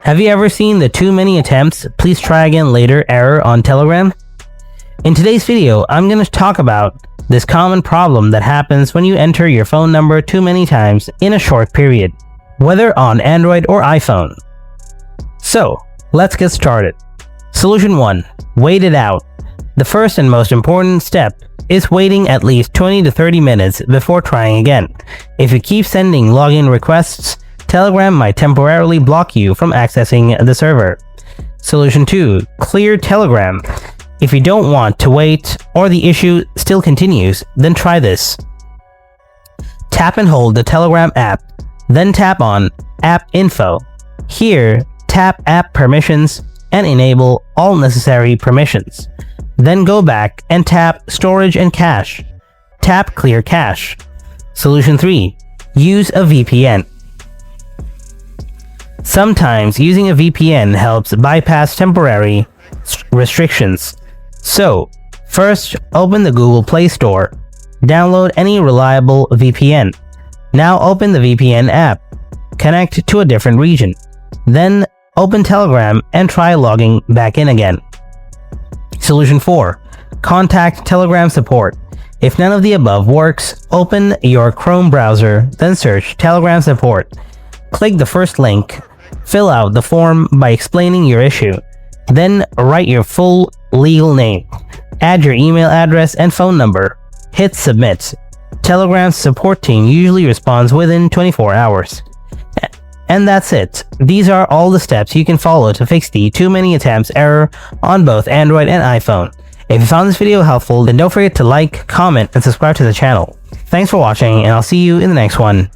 Have you ever seen the too many attempts, please try again later error on Telegram? In today's video, I'm going to talk about this common problem that happens when you enter your phone number too many times in a short period, whether on Android or iPhone. So, let's get started. Solution 1. Wait it out. The first and most important step is waiting at least 20 to 30 minutes before trying again. If you keep sending login requests, Telegram might temporarily block you from accessing the server. Solution 2. Clear Telegram. If you don't want to wait or the issue still continues, then try this. Tap and hold the Telegram app, then tap on App Info. Here, tap App Permissions and enable all necessary permissions. Then go back and tap Storage and Cache. Tap Clear Cache. Solution 3. Use a VPN. Sometimes using a VPN helps bypass temporary restrictions. So, first open the Google Play Store. Download any reliable VPN. Now open the VPN app. Connect to a different region. Then open Telegram and try logging back in again. Solution 4. Contact Telegram support. If none of the above works, open your Chrome browser, then search Telegram support. Click the first link. Fill out the form by explaining your issue. Then write your full legal name. Add your email address and phone number. Hit submit. Telegram's support team usually responds within 24 hours. And that's it. These are all the steps you can follow to fix the too many attempts error on both Android and iPhone. If you found this video helpful, then don't forget to like, comment, and subscribe to the channel. Thanks for watching, and I'll see you in the next one.